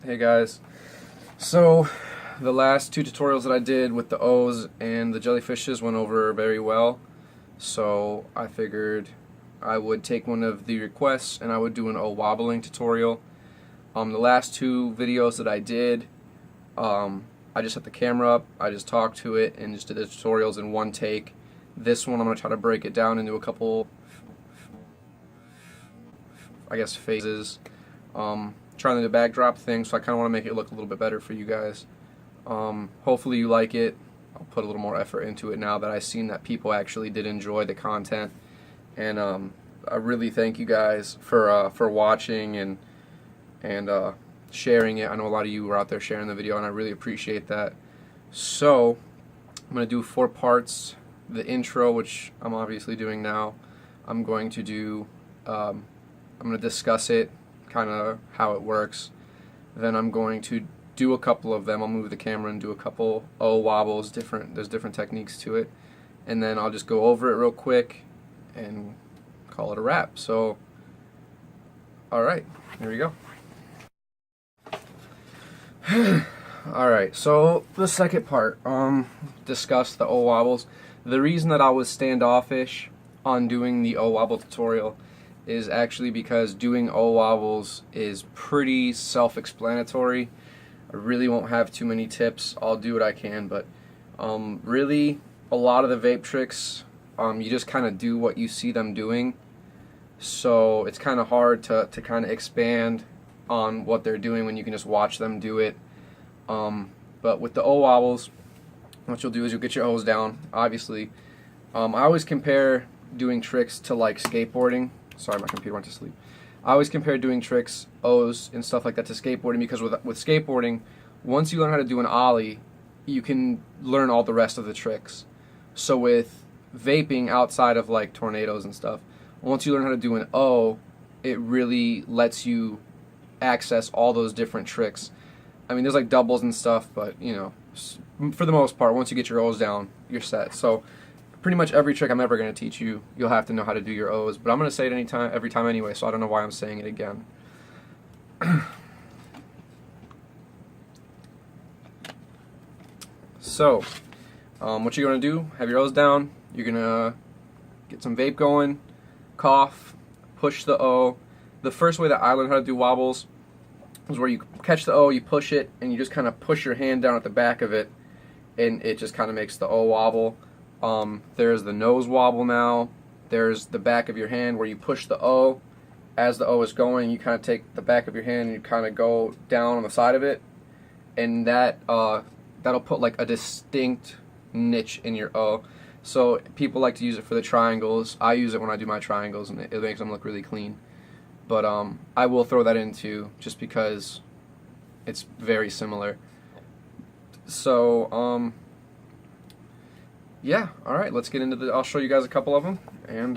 Hey guys, so the last two tutorials that I did with the O's and the jellyfishes went over very well, so I figured I would take one of the requests and I would do an O wobbling tutorial. The last two videos that I did, I just set the camera up, I just talked to it and just did the tutorials in one take. This one I'm going to try to break it down into a couple, I guess, phases. Trying to do the backdrop thing, so I kind of want to make it look a little bit better for you guys. Hopefully you like it. I'll put a little more effort into it now that I've seen that people actually did enjoy the content, and I really thank you guys for watching and sharing it. I know a lot of you were out there sharing the video, and I really appreciate that. So I'm going to do 4 parts. The intro, which I'm obviously doing now, I'm going to do. I'm going to discuss it, kind of how it works. Then I'm going to do a couple of them. I'll move the camera and do a couple O wobbles. There's different techniques to it, and then I'll just go over it real quick and call it a wrap. So, all right, here we go. All right, so the second part, discuss the O wobbles. The reason that I was standoffish on doing the O wobble tutorial is actually because doing O wobbles is pretty self-explanatory. I really won't have too many tips. I'll do what I can, but really a lot of the vape tricks, you just kind of do what you see them doing, so it's kind of hard to kind of expand on what they're doing when you can just watch them do it. But with the O wobbles, what you'll do is you'll get your O's down, obviously. I always compare doing tricks to like skateboarding. Sorry, my computer went to sleep. I always compare doing tricks, O's, and stuff like that to skateboarding, because with skateboarding, once you learn how to do an ollie, you can learn all the rest of the tricks. So with vaping, outside of like tornadoes and stuff, once you learn how to do an O, it really lets you access all those different tricks. I mean, there's like doubles and stuff, but you know, for the most part, once you get your O's down, you're set. So pretty much every trick I'm ever going to teach you, you'll have to know how to do your O's. But I'm going to say it every time anyway, so I don't know why I'm saying it again. So, what you're going to do, have your O's down, you're going to get some vape going, cough, push the O. The first way that I learned how to do wobbles is where you catch the O, you push it, and you just kind of push your hand down at the back of it, and it just kind of makes the O wobble. There's the nose wobble now. There's the back of your hand where you push the O. As the O is going, you kind of take the back of your hand and you kind of go down on the side of it, and that'll put like a distinct niche in your O. So people like to use it for the triangles. I use it when I do my triangles, and it makes them look really clean. But I will throw that in too, just because it's very similar. So yeah, alright, let's get into I'll show you guys a couple of them, and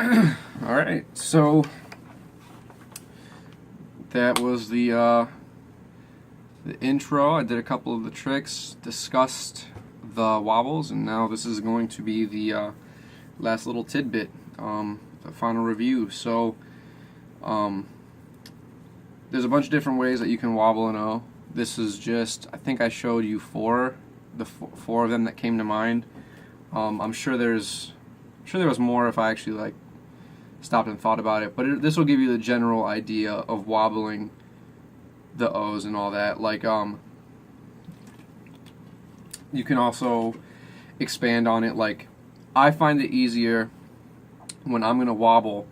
Alright, so that was the intro. I did a couple of the tricks, discussed the wobbles, and now this is going to be the last little tidbit, the final review. So there's a bunch of different ways that you can wobble an O. This is just, I think I showed you four of them that came to mind. I'm sure there was more if I actually like stopped and thought about it, but this will give you the general idea of wobbling the O's and all that. Like you can also expand on it. Like, I find it easier when I'm gonna wobble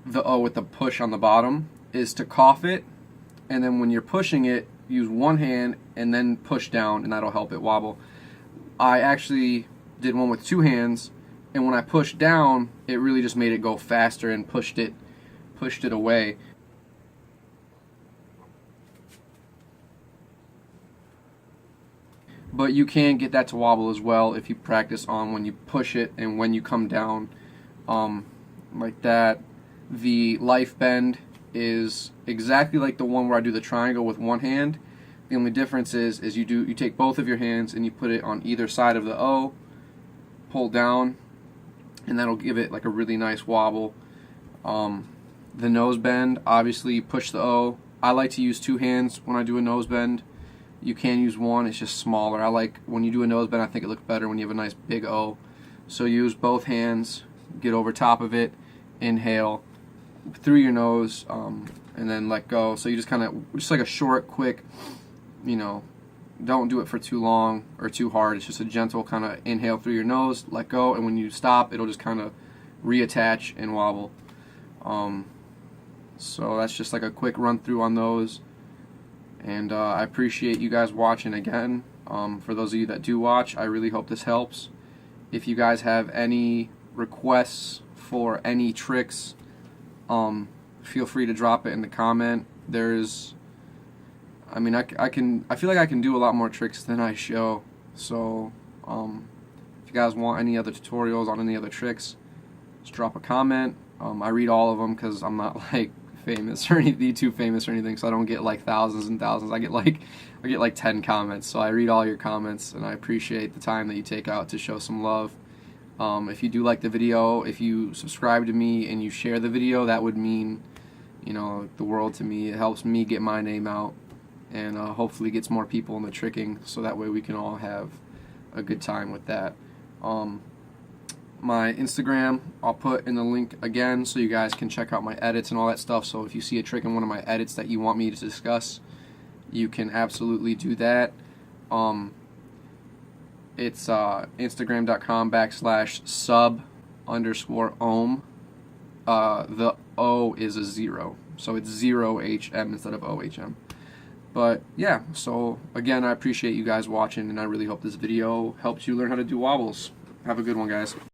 the O with the push on the bottom is to cough it, and then when you're pushing it, use one hand and then push down, and that'll help it wobble. I actually did one with two hands, and when I pushed down, it really just made it go faster and pushed it away. But you can get that to wobble as well if you practice on when you push it and when you come down, like that. The life bend is exactly like the one where I do the triangle with one hand. The only difference is you take both of your hands and you put it on either side of the O, pull down, and that'll give it like a really nice wobble. The nose bend, obviously you push the O. I like to use two hands when I do a nose bend. You can use one, it's just smaller. I like when you do a nose bend, I think it looks better when you have a nice big O. So use both hands, get over top of it, inhale through your nose, and then let go. So you just kind of, just like a short, quick, you know, don't do it for too long or too hard. It's just a gentle kind of inhale through your nose, let go, and when you stop, it'll just kind of reattach and wobble. So that's just like a quick run through on those. And I appreciate you guys watching again. For those of you that do watch, I really hope this helps. If you guys have any requests for any tricks, feel free to drop it in the comment. I feel like I can do a lot more tricks than I show. So if you guys want any other tutorials on any other tricks, just drop a comment. I read all of them because I'm not like famous or anything, too famous or anything, so I don't get like thousands and thousands. I get like 10 comments. So I read all your comments, and I appreciate the time that you take out to show some love. If you do like the video, if you subscribe to me and you share the video, that would mean, you know, the world to me. It helps me get my name out, and hopefully gets more people in the tricking, so that way we can all have a good time with that. My Instagram, I'll put in the link again so you guys can check out my edits and all that stuff. So if you see a trick in one of my edits that you want me to discuss, you can absolutely do that. It's instagram.com/sub_ohm. The O is a 0, so it's 0HM instead of OHM. But yeah, so again, I appreciate you guys watching, and I really hope this video helps you learn how to do wobbles. Have a good one, guys.